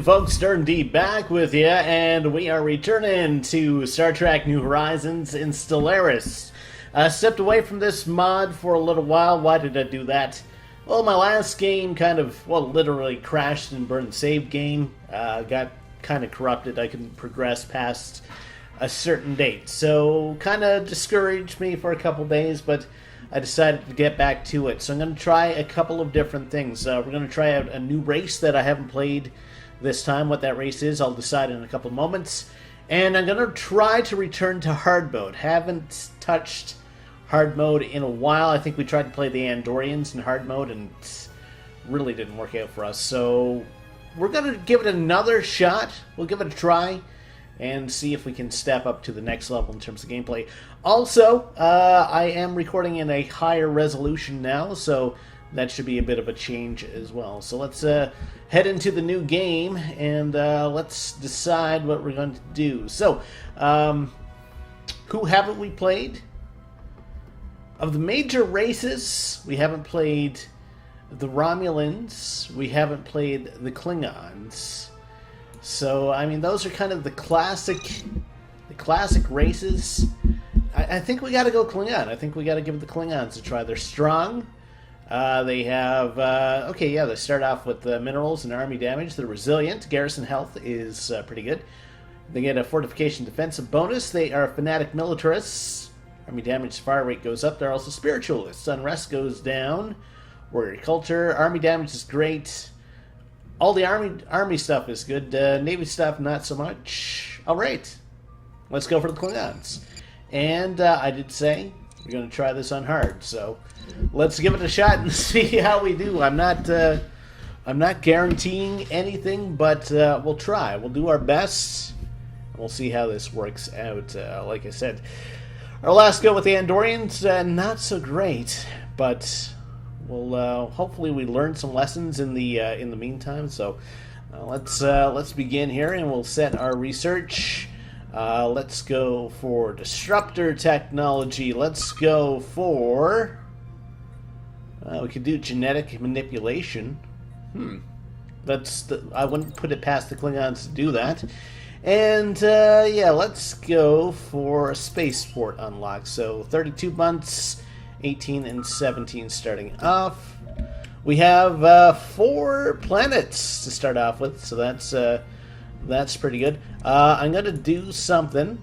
Folks, Durinde back with you, and we are returning to Star Trek New Horizons in Stellaris. Stepped away from this mod for a little while. Why did I do that? Well, my last game literally crashed and burned the save game. Got kind of corrupted. I couldn't progress past a certain date. So, kind of discouraged me for a couple days, but I decided to get back to it. So I'm going to try a couple of different things. We're going to try out a new race that I haven't played this time. What that race is, I'll decide in a couple of moments. And I'm going to try to return to hard mode. Haven't touched hard mode in a while. I think we tried to play the Andorians in hard mode, and it really didn't work out for us. So we're going to give it another shot. We'll give it a try and see if we can step up to the next level in terms of gameplay. Also, I am recording in a higher resolution now, so that should be a bit of a change as well. So let's head into the new game, and let's decide what we're going to do. So, who haven't we played? Of the major races, we haven't played the Romulans, we haven't played the Klingons. So, I mean, those are kind of the classic races. I think we got to go Klingon. I think we got to give the Klingons a try. They're strong. They have, they start off with minerals and army damage. They're resilient. Garrison health is pretty good. They get a fortification defensive bonus. They are fanatic militarists. Army damage fire rate goes up. They're also spiritualists. Unrest goes down. Warrior culture. Army damage is great. All the army stuff is good. Navy stuff, not so much. All right. Let's go for the Klingons. And I did say we're going to try this on hard, so let's give it a shot and see how we do. I'm not guaranteeing anything, but we'll try. We'll do our best. We'll see how this works out. Like I said, our last go with the Andorians, not so great, but we'll hopefully we learned some lessons in the meantime. So let's begin here, and we'll set our research. Let's go for disruptor technology. Let's go for we could do genetic manipulation. I wouldn't put it past the Klingons to do that. And let's go for a spaceport unlock. So 32 months, 18 and 17 starting off. We have 4 planets to start off with, so that's pretty good. I'm going to do something.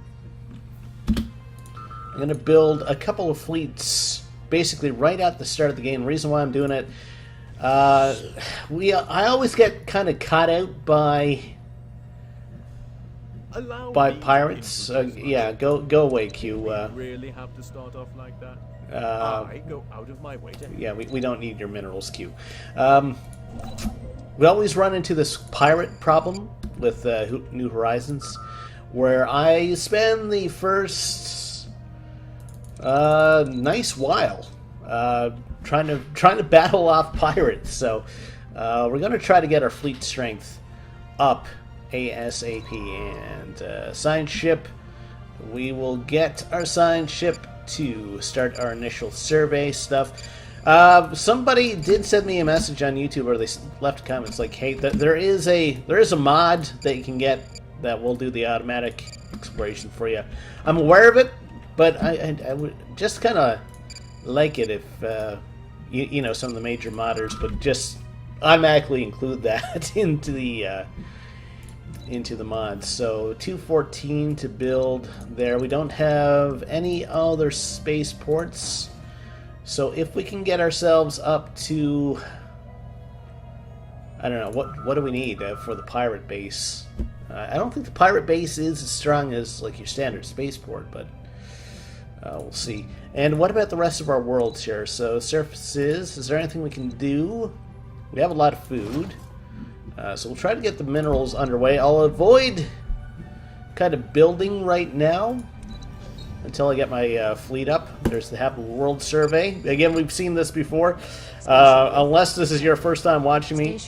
I'm going to build a couple of fleets basically right at the start of the game. The reason why I'm doing it, I always get kind of caught out by pirates. Go away, Q. Really have to start off like that? I go out of my way to... Yeah, we don't need your minerals, Q. We always run into this pirate problem with New Horizons, where I spend the first nice while trying to battle off pirates. So we're going to try to get our fleet strength up ASAP. And science ship, we will get our science ship to start our initial survey stuff. Somebody did send me a message on YouTube, or they left comments like, "Hey, there is a mod that you can get that will do the automatic exploration for you." I'm aware of it, but I would just kind of like it if some of the major modders would just automatically include that into the mods. So 214 to build there. We don't have any other spaceports. So if we can get ourselves up to, I don't know, what do we need for the pirate base? I don't think the pirate base is as strong as like your standard spaceport, but we'll see. And what about the rest of our worlds here? So surfaces, is there anything we can do? We have a lot of food. So we'll try to get the minerals underway. I'll avoid kind of building right now until I get my fleet up. There's the Habitable World Survey. Again, we've seen this before. Unless this is your first time watching me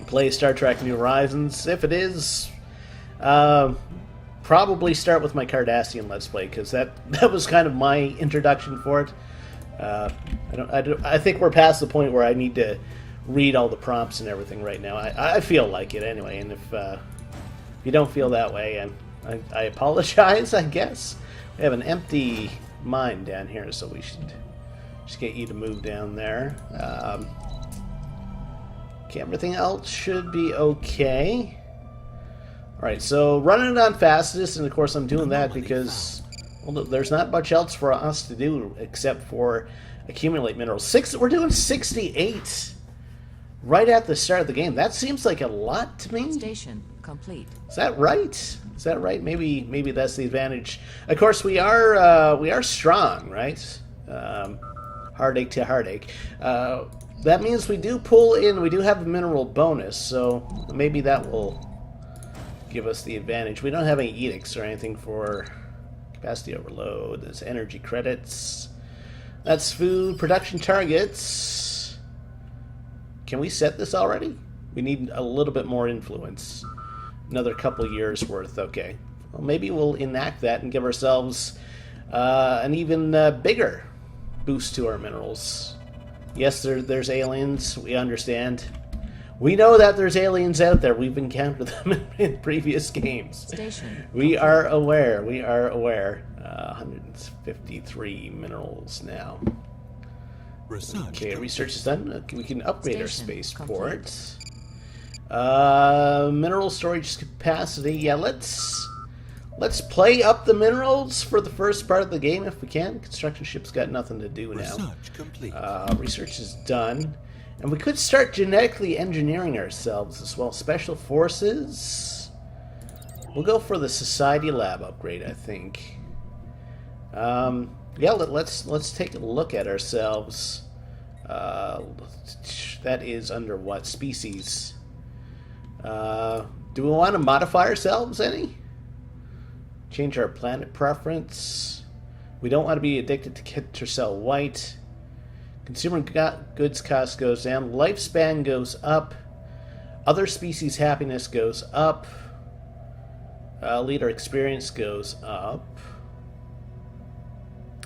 play Star Trek New Horizons. If it is, probably start with my Cardassian Let's Play, because that was kind of my introduction for it. I think we're past the point where I need to read all the prompts and everything right now. I feel like it anyway, and if you don't feel that way, and I apologize, I guess. We have an empty mine down here, so we should just get you to move down there. Okay, everything else should be okay. Alright, so running it on fastest, and of course I'm doing that because, well, there's not much else for us to do except for accumulate minerals. We're doing 68 right at the start of the game. That seems like a lot to me. Station complete. Is that right? Is that right? Maybe that's the advantage. Of course, we are strong, right? Heartache to heartache. That means we do pull in. We do have a mineral bonus, so maybe that will give us the advantage. We don't have any edicts or anything for capacity overload. There's energy credits. That's food production targets. Can we set this already? We need a little bit more influence. Another couple years worth. Okay. Well, maybe we'll enact that and give ourselves an even bigger boost to our minerals. Yes, there's aliens. We understand. We know that there's aliens out there. We've encountered them in previous games. We are aware. We are aware. 153 minerals now. Okay, research is done. We can upgrade our spaceport. Mineral storage capacity. Yeah, let's play up the minerals for the first part of the game if we can. Construction ship's got nothing to do now. Research complete. Research is done. And we could start genetically engineering ourselves as well. Special forces. We'll go for the society lab upgrade, I think. Yeah, let's take a look at ourselves. That is under what species? Do we want to modify ourselves any? Change our planet preference. We don't want to be addicted to Ketracel White. Consumer goods cost goes down. Lifespan goes up. Other species happiness goes up. Leader experience goes up.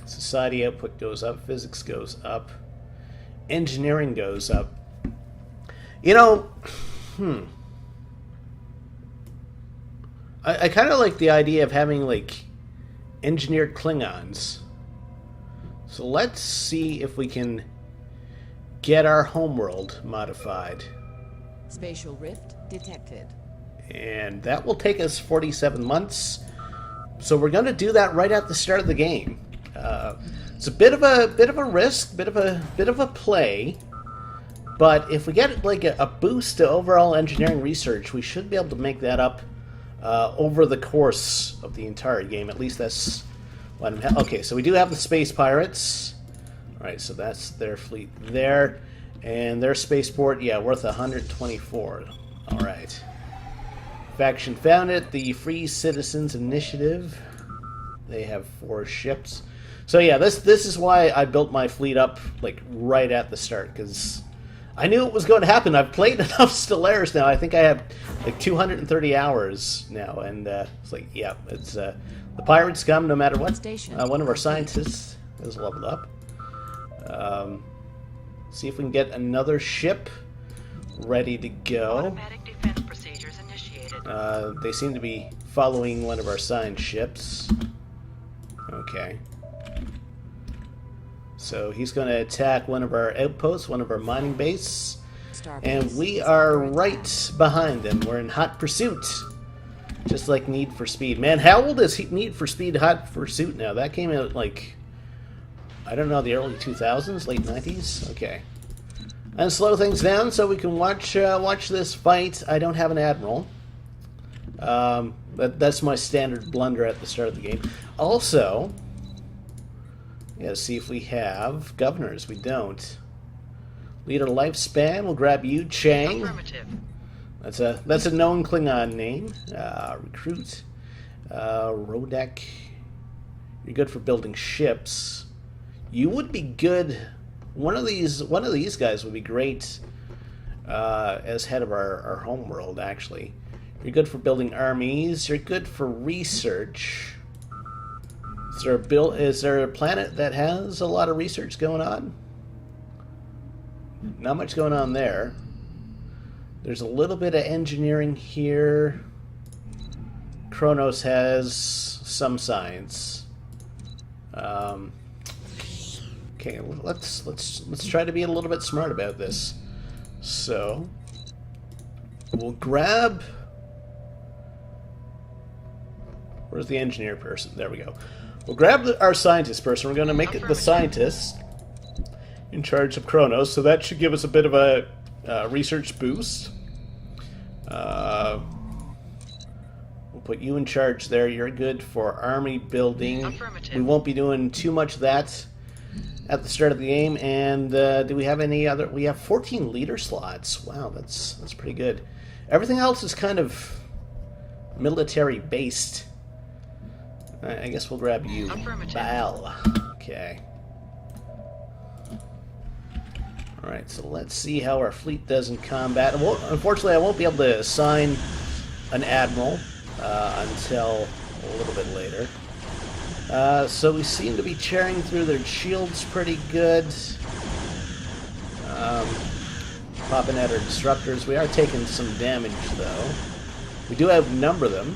Society output goes up. Physics goes up. Engineering goes up. You know, I kind of like the idea of having, like, engineered Klingons. So let's see if we can get our homeworld modified. Spatial rift detected. And that will take us 47 months. So we're going to do that right at the start of the game. It's a bit of a risk, bit of a play. But if we get like a boost to overall engineering research, we should be able to make that up over the course of the entire game. At least that's what I'm... Okay, so we do have the space pirates. All right, so that's their fleet there, and their spaceport, yeah, worth 124. All right. Faction founded, the Free Citizens Initiative. They have 4 ships. So yeah, this is why I built my fleet up like right at the start, because I knew it was going to happen. I've played enough Stellaris now. I think I have like 230 hours now, and it's like, yeah, it's the pirates come no matter what. One of our scientists is leveled up. See if we can get another ship ready to go. Automatic defense procedures initiated. They seem to be following one of our science ships. Okay. So he's going to attack one of our outposts, one of our mining bases. And we are right behind them. We're in hot pursuit. Just like Need for Speed. Man, how old is Need for Speed Hot Pursuit now? That came out like, I don't know, the early 2000s, late 90s? Okay. And slow things down so we can watch this fight. I don't have an admiral. That's my standard blunder at the start of the game. Also, yeah, see if we have governors. We don't. Leader lifespan. We'll grab you, Chang. Affirmative. That's a known Klingon name. Recruit. Rodek. You're good for building ships. You would be good. One of these guys would be great as head of our homeworld. Actually, you're good for building armies. You're good for research. Is there a planet that has a lot of research going on? Not much going on there. There's a little bit of engineering here. Kronos has some science. Okay, let's try to be a little bit smart about this. So we'll grab. Where's the engineer person? There we go. We'll grab our scientist person. We're going to make it the scientist in charge of Kronos, so that should give us a bit of a research boost. We'll put you in charge there. You're good for army building. Affirmative. We won't be doing too much of that at the start of the game. And do we have any other? We have 14 leader slots. Wow, that's pretty good. Everything else is kind of military based. I guess we'll grab you. Bal. Okay. Alright, so let's see how our fleet does in combat. Unfortunately, I won't be able to assign an admiral until a little bit later. So we seem to be tearing through their shields pretty good. Popping at our disruptors. We are taking some damage, though. We do outnumber them.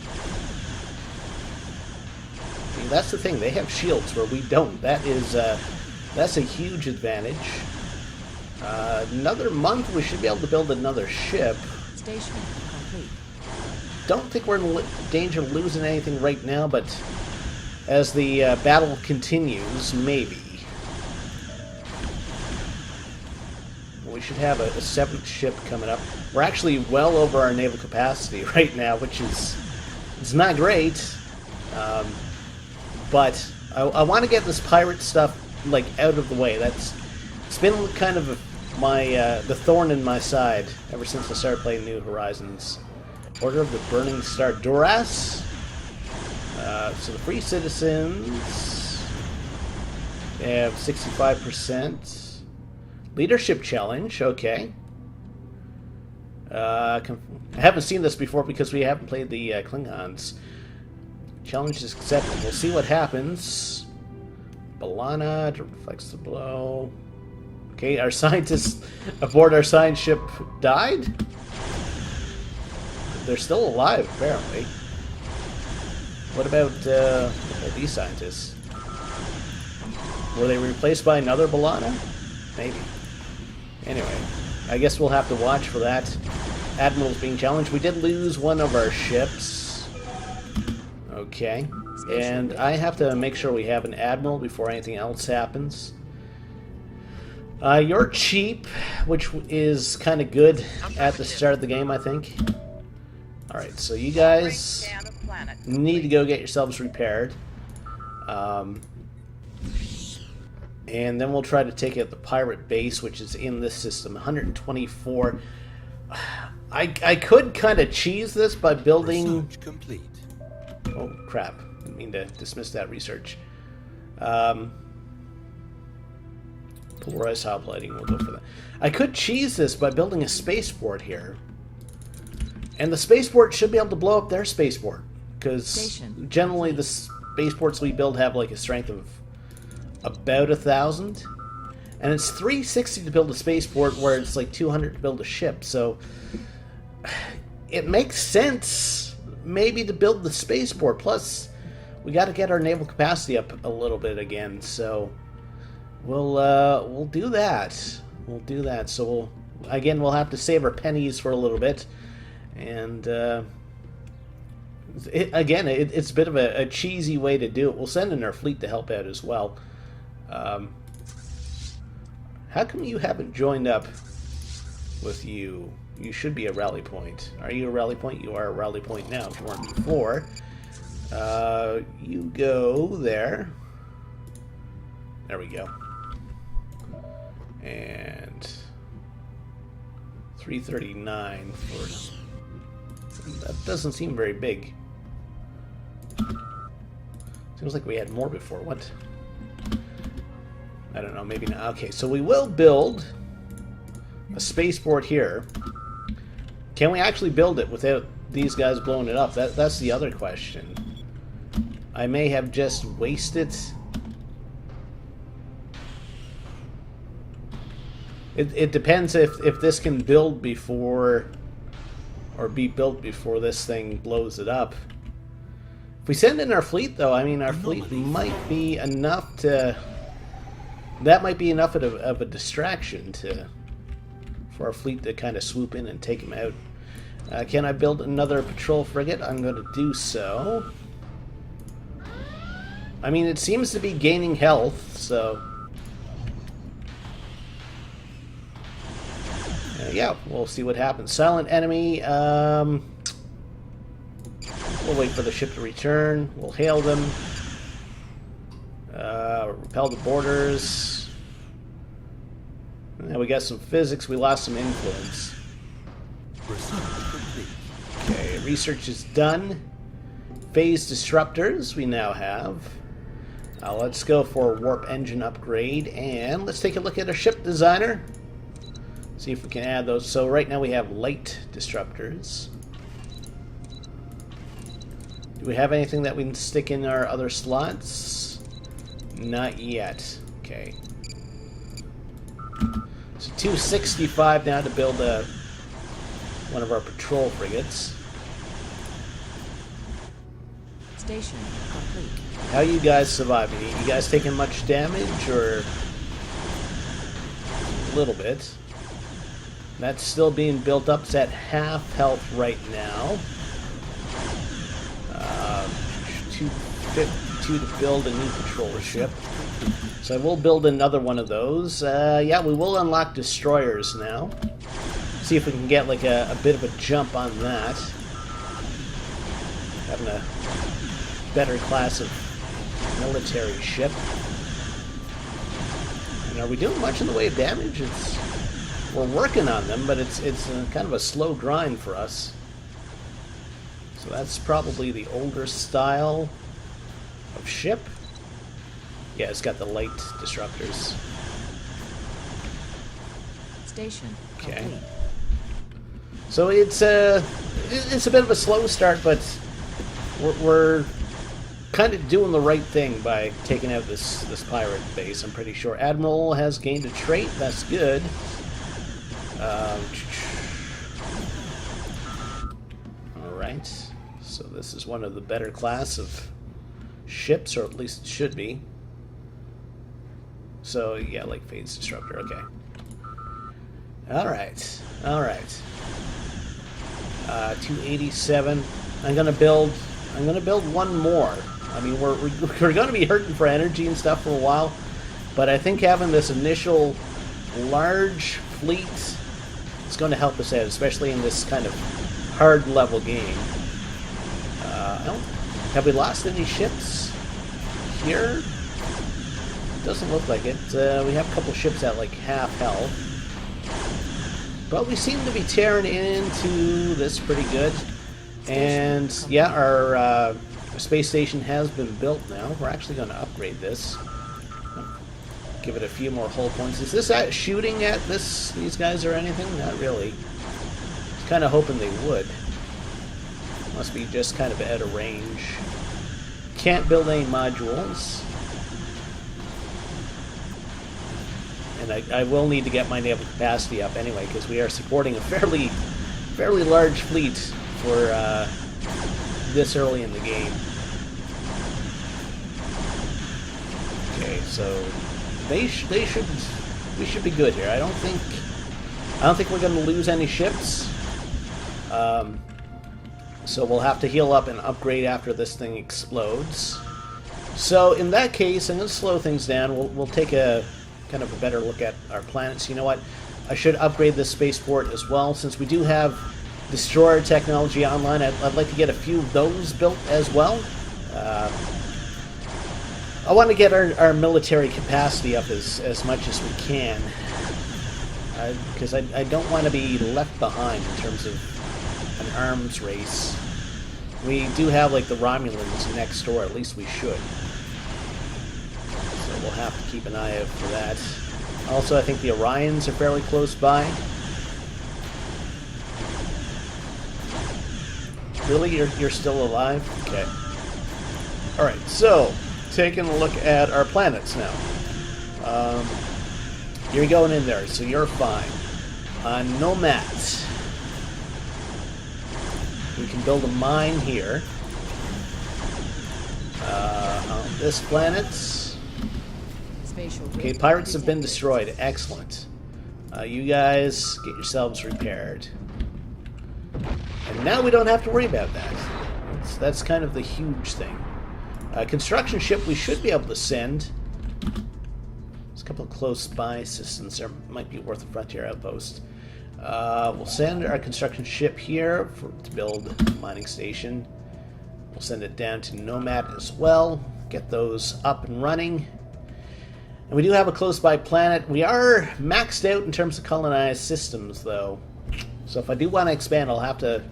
See, that's the thing. They have shields where we don't. That's a huge advantage. Another month, we should be able to build another ship. Station complete. Don't think we're in danger of losing anything right now, but as the battle continues, maybe. We should have a seventh ship coming up. We're actually well over our naval capacity right now, which is it's not great. But I want to get this pirate stuff like out of the way. It's been kind of the thorn in my side ever since I started playing New Horizons. Order of the Burning Star Duras. So the free citizens have 65%. Leadership challenge, okay. I haven't seen this before because we haven't played the Klingons. Challenge is accepted. We'll see what happens. Balana deflects the blow. Okay, our scientists aboard our science ship died? They're still alive, apparently. What about these scientists? Were they replaced by another Balana? Maybe. Anyway, I guess we'll have to watch for that. Admiral's being challenged. We did lose one of our ships. Okay. And I have to make sure we have an admiral before anything else happens. You're cheap, which is kind of good at the start of the game, I think. Alright, so you guys need to go get yourselves repaired. And then we'll try to take out the pirate base, which is in this system. 124. I could kind of cheese this by building... Research complete. Oh, crap. Didn't mean to dismiss that research. Polarized hoplighting, we'll go for that. I could cheese this by building a spaceport here. And the spaceport should be able to blow up their spaceport. Because generally the spaceports we build have like a strength of about 1,000. And it's 360 to build a spaceport where it's like 200 to build a ship. So it makes sense maybe to build the spaceport. Plus, we got to get our naval capacity up a little bit again. So we'll do that. We'll do that. So we'll have to save our pennies for a little bit. And it's a bit of a cheesy way to do it. We'll send in our fleet to help out as well. How come you haven't joined up with you? You should be a rally point. Are you a rally point? You are a rally point now. If you weren't before. You go there. There we go. And 339 for... That doesn't seem very big. Seems like we had more before. What? I don't know, maybe not. Okay, so we will build a spaceport here. Can we actually build it without these guys blowing it up? That's the other question. I may have just wasted... It depends if this can build before, or be built before this thing blows it up. If we send in our fleet, though, I mean, our fleet might be enough to... That might be enough of a distraction for our fleet to kind of swoop in and take him out. Can I build another patrol frigate? I'm going to do so. I mean, it seems to be gaining health, so... yeah, we'll see what happens. Silent enemy. We'll wait for the ship to return. We'll hail them. Repel the boarders. Now we got some physics. We lost some influence. Okay, research is done. Phase disruptors we now have. Let's go for a warp engine upgrade, and let's take a look at our ship designer. See if we can add those. So right now we have light disruptors. Do we have anything that we can stick in our other slots? Not yet. Okay. So 265 now to build one of our patrol frigates. Station complete. How are you guys surviving? You guys taking much damage, or a little bit? That's still being built up. It's at half health right now. 252 to build a new patrol ship. So I will build another one of those. Yeah, we will unlock destroyers now. See if we can get like a bit of a jump on that. Having a better class of military ship. And are we doing much in the way of damage? We're working on them, but it's kind of a slow grind for us. So that's probably the older style of ship. Yeah, it's got the light disruptors. Station okay. complete. So it's a bit of a slow start, but we're kind of doing the right thing by taking out this pirate base. I'm pretty sure Admiral has gained a trait. That's good. Alright, so this is one of the better class of ships, or at least it should be. So, yeah, like Phase Disruptor, okay. Alright, alright. 287. I'm gonna build one more. I mean, we're gonna be hurting for energy and stuff for a while, but I think having this initial large fleet is going to help us out, especially in this kind of hard level game. Have we lost any ships here? Doesn't look like it. We have a couple ships at like half health, but we seem to be tearing into this pretty good. And yeah, our space station has been built now. We're actually going to upgrade this. Give it a few more hull points. Is this shooting at these guys or anything? Not really. Just kind of hoping they would. Must be just kind of out of range. Can't build any modules. And I will need to get my naval capacity up anyway, because we are supporting a fairly large fleet for this early in the game. Okay, so we should be good here. I don't think we're going to lose any ships. So we'll have to heal up and upgrade after this thing explodes. So in that case, I'm going to slow things down. We'll take a kind of a better look at our planets. You know what? I should upgrade this spaceport as well, since we do have destroyer technology online. I'd like to get a few of those built as well. I want to get our military capacity up as much as we can, because I don't want to be left behind in terms of an arms race. We do have like the Romulans next door, at least we should. So we'll have to keep an eye out for that. Also, I think the Orions are fairly close by. Really? You're still alive? Okay. Alright, so taking a look at our planets now. You're going in there, so you're fine. Nomad. We can build a mine here. On this planet. Okay, pirates have been destroyed. Excellent. You guys, get yourselves repaired. And now we don't have to worry about that. That's kind of the huge thing. Construction ship we should be able to send. There's a couple of close by systems. There might be worth a frontier outpost. We'll send our construction ship here to build a mining station. We'll send it down to Nomad as well. Get those up and running. And we do have a close by planet. We are maxed out in terms of colonized systems, though. So if I do want to expand, I'll have to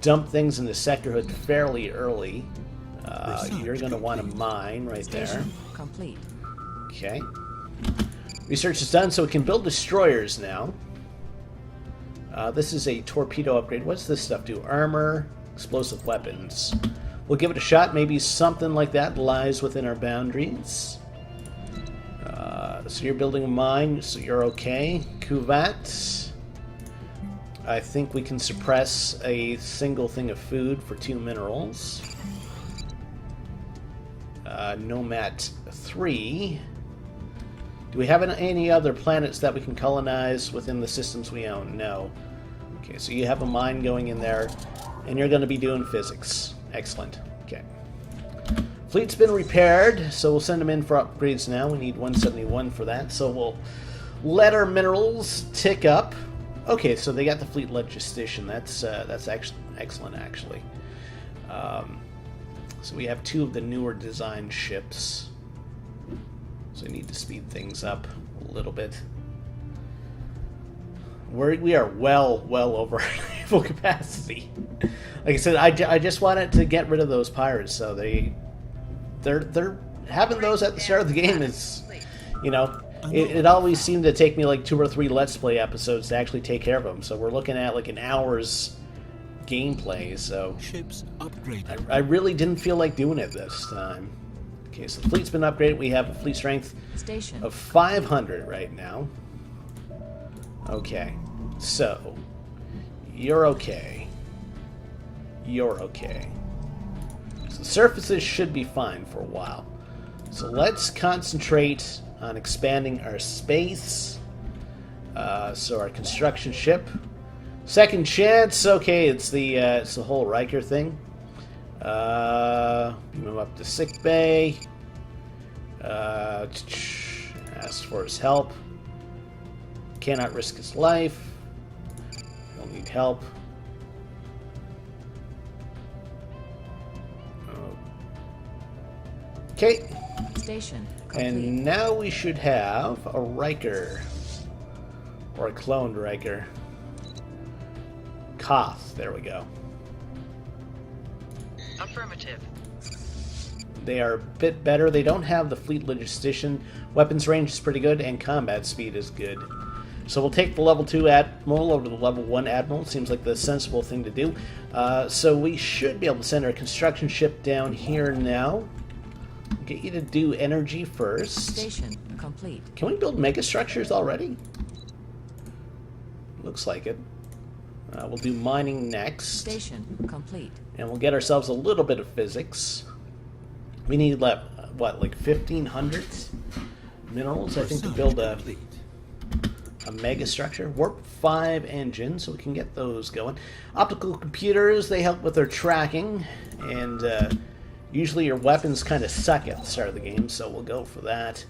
dump things into sectorhood fairly early. You're going to want to mine right there. Complete. Okay. Research is done, so we can build destroyers now. This is a torpedo upgrade. What's this stuff do? Armor, explosive weapons. We'll give it a shot. Maybe something like that lies within our boundaries. So you're building a mine, so you're okay. Kuvat. I think we can suppress a single thing of food for 2 minerals. Nomad 3. Do we have any other planets that we can colonize within the systems we own? No. Okay, so you have a mine going in there, and you're going to be doing physics. Excellent. Okay. Fleet's been repaired, so we'll send them in for upgrades now. We need 171 for that, so we'll let our minerals tick up. Okay, so they got the fleet logistician. That's actually excellent, actually. So we have 2 of the newer design ships. So we need to speed things up a little bit. We are well over full capacity. Like I said, I just wanted to get rid of those pirates, so they're having those at the start of the game is, you know, it always seemed to take me like 2 or 3 Let's Play episodes to actually take care of them. So we're looking at like an hour's gameplay. So ships upgraded. I really didn't feel like doing it this time. Okay, so the fleet's been upgraded. We have a fleet strength of 500 right now. Okay, so you're okay. You're okay. So the surfaces should be fine for a while. So let's concentrate on expanding our space. So our construction ship. Second chance. Okay, it's the whole Riker thing. Move up to sick bay. Ask for his help. Cannot risk his life. He'll need help. Okay. Station complete. And now we should have a Riker. Or a cloned Riker. Koth. There we go. Affirmative. They are a bit better. They don't have the fleet logistician. Weapons range is pretty good, and combat speed is good. So we'll take the level 2 Admiral over the level 1 Admiral. Seems like the sensible thing to do. So we should be able to send our construction ship down here now. Get you to do energy first. Station complete. Can we build megastructures already? Looks like it. We'll do mining next. Station complete. And we'll get ourselves a little bit of physics. We need, what, like 1,500 minerals, I think, to build a megastructure. Warp 5 engine, so we can get those going. Optical computers, they help with their tracking. And usually your weapons kind of suck at the start of the game, so we'll go for that.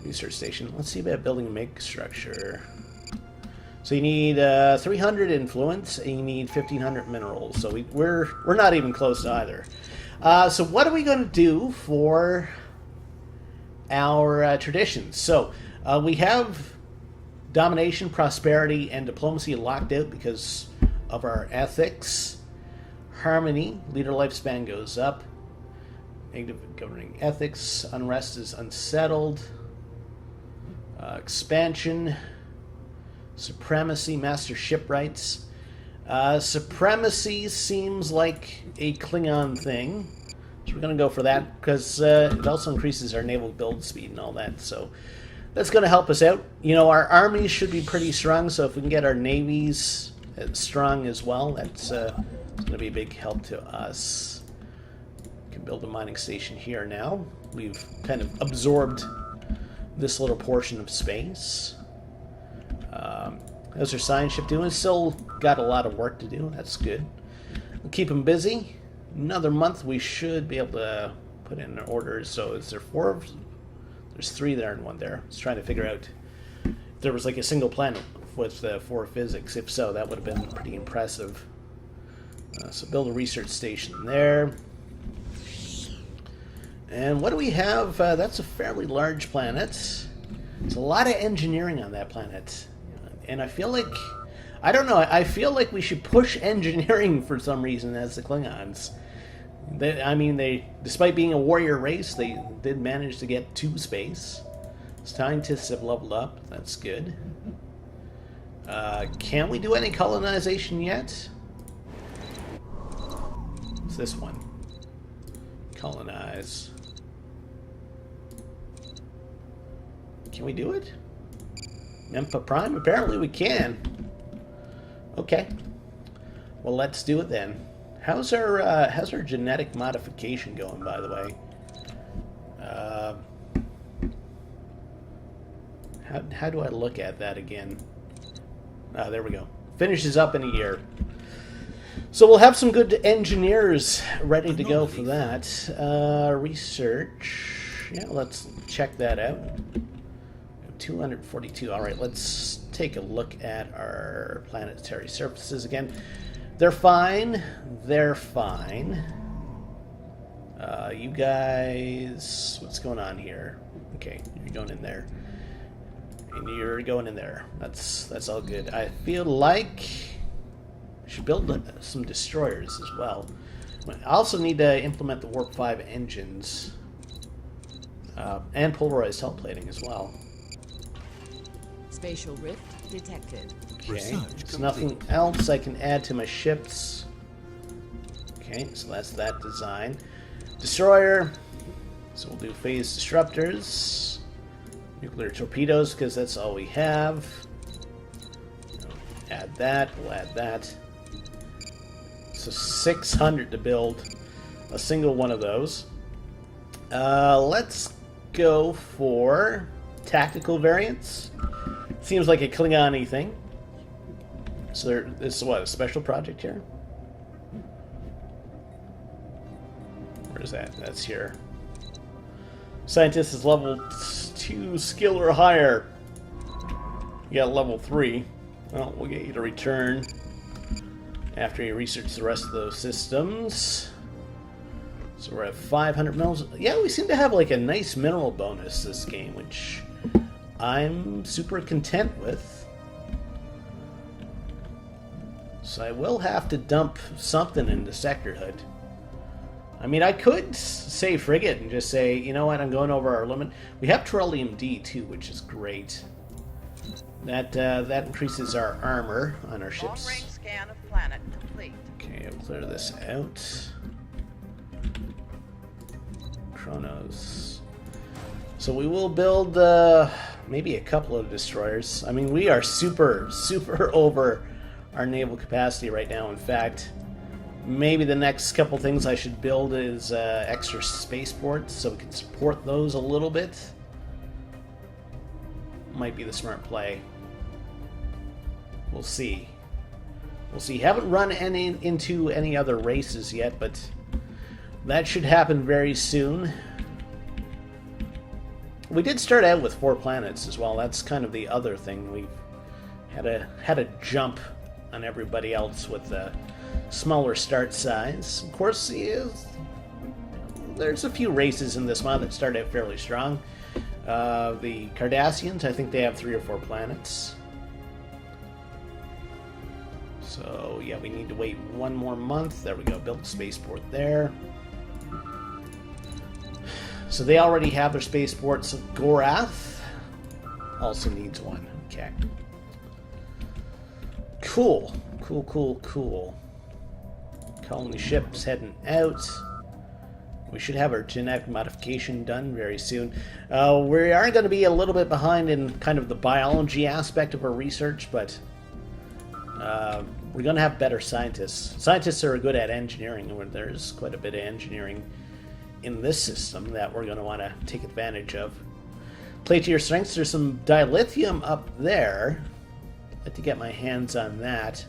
Research station. Let's see about building a megastructure. So you need 300 influence, and you need 1,500 minerals. So we're not even close to either. So what are we going to do for our traditions? So we have domination, prosperity, and diplomacy locked out because of our ethics. Harmony, leader lifespan goes up. Negative governing ethics. Unrest is unsettled. Expansion. Supremacy, master shipwrights. Supremacy seems like a Klingon thing. So we're going to go for that because it also increases our naval build speed and all that. So that's going to help us out. You know, our armies should be pretty strong, so if we can get our navies strong as well, that's going to be a big help to us. We can build a mining station here now. We've kind of absorbed this little portion of space. How's our science ship doing? Still got a lot of work to do. That's good. We'll keep them busy. Another month we should be able to put in orders. So is there 4? There's 3 there and 1 there. I was trying to figure out if there was like a single planet with 4 physics. If so, that would have been pretty impressive. So build a research station there. And what do we have? That's a fairly large planet. There's a lot of engineering on that planet. And I feel like, I don't know, I feel like we should push engineering for some reason as the Klingons. They, despite being a warrior race, they did manage to get to space. Scientists have leveled up. That's good. Can we do any colonization yet? What's this one? Colonize. Can we do it? Mempa Prime? Apparently we can. Okay. Well, let's do it then. How's our genetic modification going, by the way? How do I look at that again? There we go. Finishes up in a year. So we'll have some good engineers ready to go for that. Research. Yeah, let's check that out. 242. All right, let's take a look at our planetary surfaces again. They're fine. They're fine. You guys, what's going on here? Okay, you're going in there. And you're going in there. That's all good. I feel like I should build some destroyers as well. I also need to implement the Warp 5 engines. And polarized hull plating as well. Spatial rift detected. Okay, there's nothing else I can add to my ships. Okay, so that's that design. Destroyer. So we'll do phase disruptors. Nuclear torpedoes, because that's all we have. Add that, we'll add that. So 600 to build a single one of those. Let's go for tactical variants. Seems like a Klingon-y thing. So this is what, a special project here? Where is that? That's here. Scientist is level 2 skill or higher. You got level 3. Well, we'll get you to return after you research the rest of those systems. So we're at 500 mils. Yeah, we seem to have like a nice mineral bonus this game, which I'm super content with. So I will have to dump something into Sector Hood. I mean, I could say frigate and just say, you know what, I'm going over our limit. We have Trillium D too, which is great. That increases our armor on our ships. Long-range scan of planet complete. Okay, I'll clear this out. Chronos. So we will build maybe a couple of destroyers. I mean, we are super over our naval capacity right now. In fact, maybe the next couple things I should build is extra spaceports so we can support those a little bit. Might be the smart play. We'll see. We'll see. Haven't run into any other races yet, but that should happen very soon. We did start out with 4 planets as well. That's kind of the other thing. We've had a jump on everybody else with a smaller start size. Of course, there's a few races in this mod that start out fairly strong. The Cardassians, I think they have 3 or 4 planets. So, yeah, we need to wait 1 more month. There we go. Build a spaceport there. So they already have their spaceports. Gorath also needs one. Okay. Cool. Cool. Colony ships heading out. We should have our genetic modification done very soon. We are going to be a little bit behind in kind of the biology aspect of our research, but we're going to have better scientists. Scientists are good at engineering, and there's quite a bit of engineering in this system that we're going to want to take advantage of. Play to your strengths. There's some dilithium up there. I'd like to get my hands on that.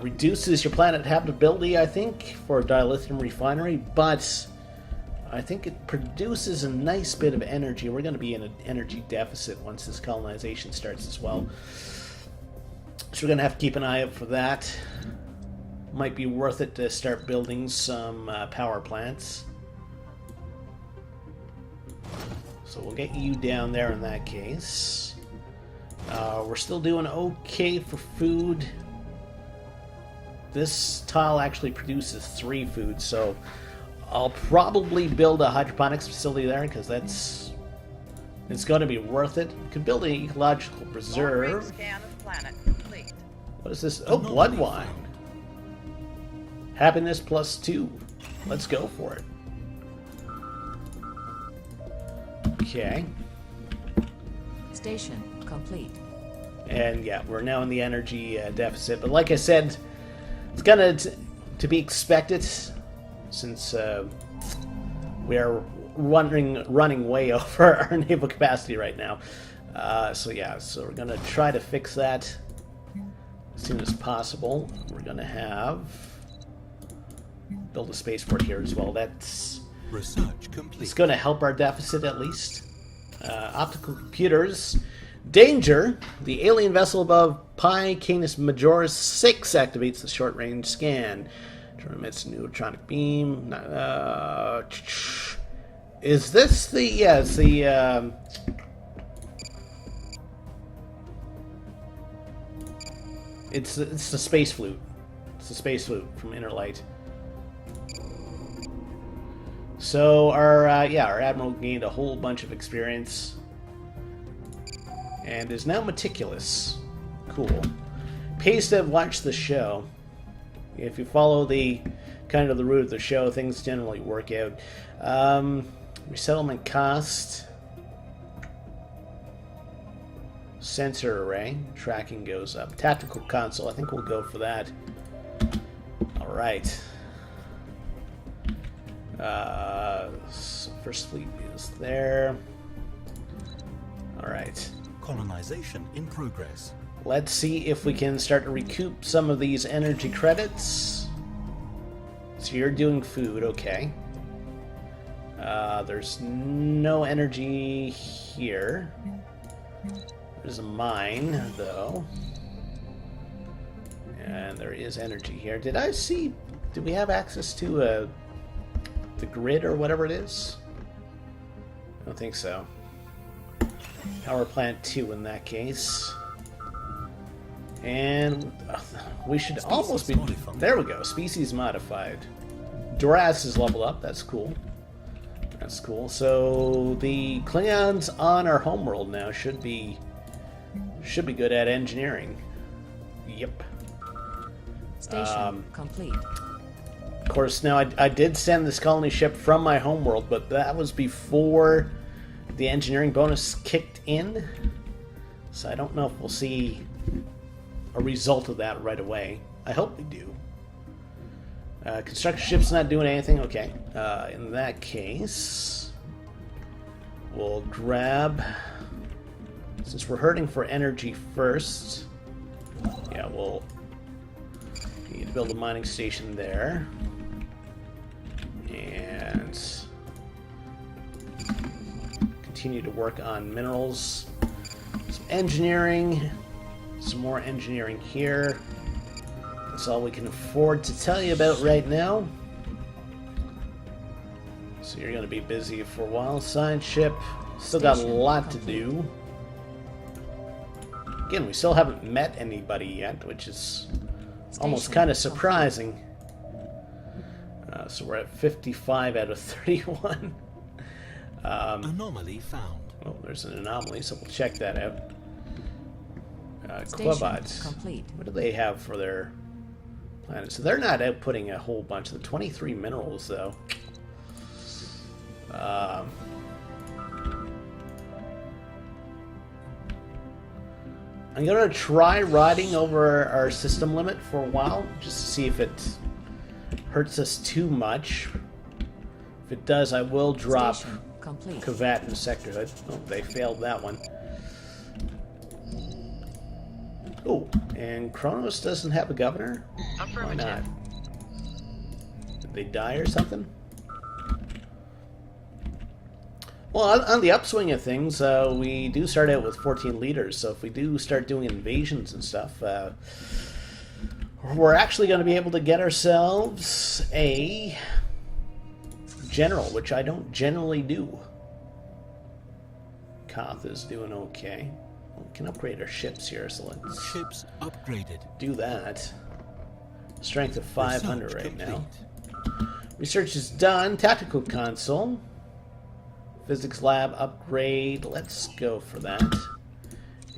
Reduces your planet habitability, I think, for a dilithium refinery, but I think it produces a nice bit of energy. We're going to be in an energy deficit once this colonization starts as well. So we're going to have to keep an eye out for that. Might be worth it to start building some power plants. So we'll get you down there in that case. We're still doing okay for food. This tile actually produces 3 foods, so I'll probably build a hydroponics facility there because it's going to be worth it. Could build an ecological reserve. Long-range scan of planet complete. What is this? Oh, blood wine. Happiness +2. Let's go for it. Okay. Station complete. And yeah, we're now in the energy deficit. But like I said, it's gonna to be expected since we are running way over our naval capacity right now. So yeah, so we're gonna try to fix that as soon as possible. We're gonna build a spaceport here as well. That's research complete. It's gonna help our deficit at least. Optical computers. Danger! The alien vessel above Pi Canis Majoris 6 activates the short-range scan. Emits a neutronic beam. Is this the... Yeah, it's the... It's the space flute. It's the space flute from Inner Light. So our admiral gained a whole bunch of experience. And is now meticulous. Cool. Pays to have watched the show. If you follow the kind of the route of the show, things generally work out. Resettlement cost. Sensor array. Tracking goes up. Tactical console. I think we'll go for that. Alright. First fleet is there. Alright. Colonization in progress. Let's see if we can start to recoup some of these energy credits. So you're doing food, okay. There's no energy here. There's a mine, though. And there is energy here. Did we have access to the grid or whatever it is? I don't think so. Power plant 2 in that case. And we should almost be... There we go. Species modified. Duras is leveled up. That's cool. That's cool. So the Klingons on our homeworld now should be good at engineering. Yep. Station complete. Of course, now I did send this colony ship from my homeworld, but that was before the engineering bonus kicked in. So I don't know if we'll see a result of that right away. I hope we do. Construction ship's not doing anything. Okay. In that case, we'll grab... Since we're hurting for energy first, yeah, we'll need to build a mining station there. And continue to work on minerals. Some engineering. Some more engineering here. That's all we can afford to tell you about right now. So you're going to be busy for a while. Science ship. Still got a lot to do. Again, we still haven't met anybody yet, which is almost kind of surprising. So we're at 55 out of 31. Anomaly found. Oh, there's an anomaly, so we'll check that out. Station Quabots. complete. What do they have for their planet? So they're not outputting a whole bunch of the 23 minerals, though. I'm going to try riding over our system limit for a while, just to see if it hurts us too much. If it does, I will drop Station complete. Kavat and Sectorhood. Oh, they failed that one. Oh, and Kronos doesn't have a governor? Why not? Did they die or something? Well, on the upswing of things, we do start out with 14 leaders, so if we do start doing invasions and stuff, we're actually going to be able to get ourselves a general, which I don't generally do. Koth is doing okay. We can upgrade our ships here, so let's Ships upgraded. do that. Strength of 500 right now. Research is done. Tactical console. Physics lab upgrade. Let's go for that.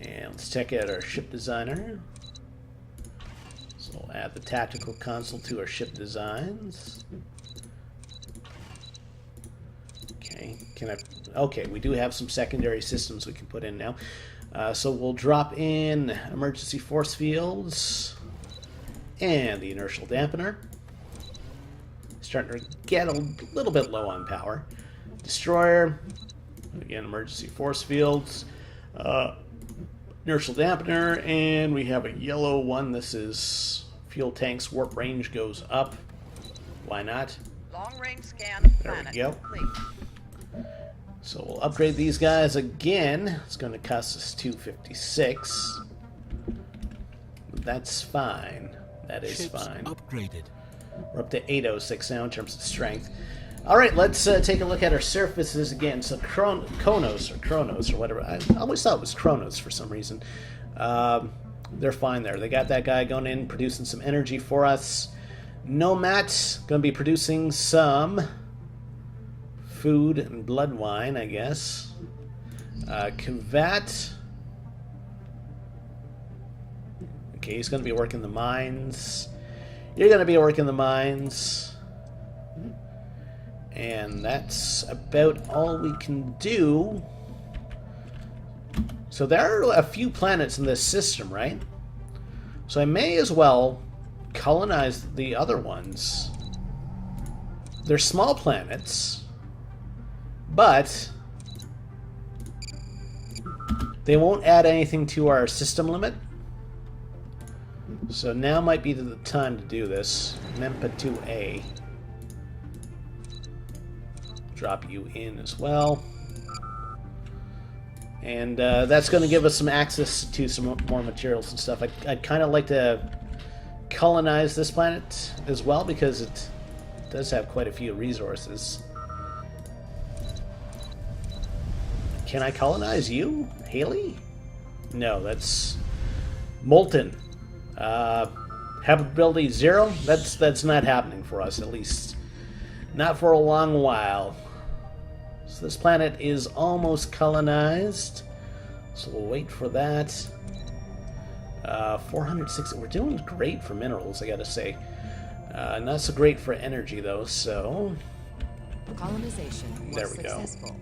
And let's check out our ship designer. So we'll add the tactical console to our ship designs. Okay, okay, we do have some secondary systems we can put in now. So we'll drop in emergency force fields and the inertial dampener. Starting to get a little bit low on power. Destroyer, again, emergency force fields, inertial dampener, and we have a yellow one. This is fuel tanks. Warp range goes up. Why not? Long range scan of There we planet go. complete. So we'll upgrade these guys again. It's going to cost us 256. That's fine. That is Ships fine. upgraded. We're up to 806 now in terms of strength. All right, let's take a look at our surfaces again. So Kronos or whatever. I always thought it was Kronos for some reason. They're fine there. They got that guy going in, producing some energy for us. Nomat's going to be producing some food and blood wine, I guess. Kavat. Okay, he's going to be working the mines. You're going to be working the mines. And that's about all we can do. So there are a few planets in this system, right? So I may as well colonize the other ones. They're small planets, but they won't add anything to our system limit. So now might be the time to do this. Mempa 2A. Drop you in as well. And that's going to give us some access to some more materials and stuff. I'd kind of like to colonize this planet as well because it does have quite a few resources. Can I colonize you, Haley? No, that's Molten. Habitability 0. That's not happening for us, at least not for a long while. So this planet is almost colonized. So we'll wait for that. 460. We're doing great for minerals, I gotta say. Not so great for energy, though, so Colonization was there we go. successful.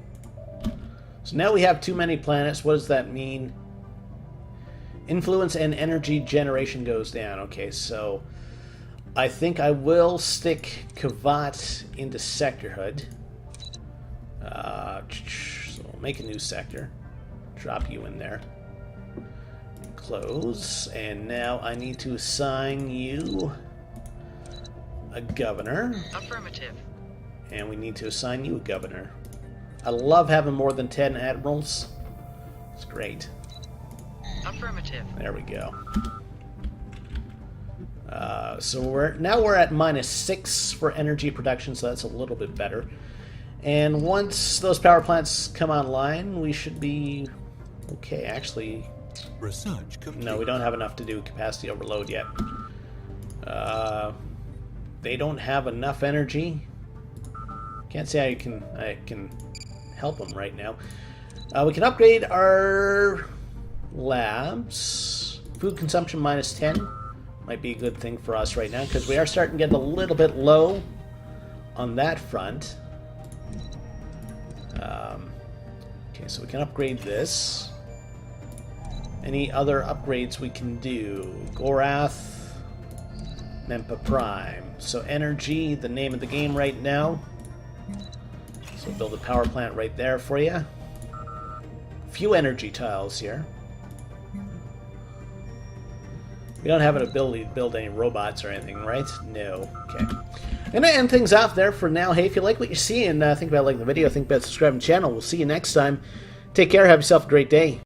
So now we have too many planets. What does that mean? Influence and energy generation goes down. Okay, so I think I will stick Kavat into sectorhood. So we'll make a new sector. Drop you in there. Close. And now I need to assign you a governor. Affirmative. And we need to assign you a governor. I love having more than 10 admirals. It's great. Affirmative. There we go. So we're at -6 for energy production, so that's a little bit better. And once those power plants come online, we should be okay. Actually, Research complete. no, we don't have enough to do capacity overload yet. They don't have enough energy. Can't say I can help them right now. We can upgrade our labs. Food consumption -10 might be a good thing for us right now because we are starting to get a little bit low on that front. Okay, so we can upgrade this. Any other upgrades we can do? Gorath, Mempa Prime. So energy, the name of the game right now. So we'll build a power plant right there for you. Few energy tiles here. We don't have an ability to build any robots or anything, right? No. Okay. I'm going to end things off there for now. Hey, if you like what you see and think about liking the video, think about subscribing to the channel. We'll see you next time. Take care. Have yourself a great day.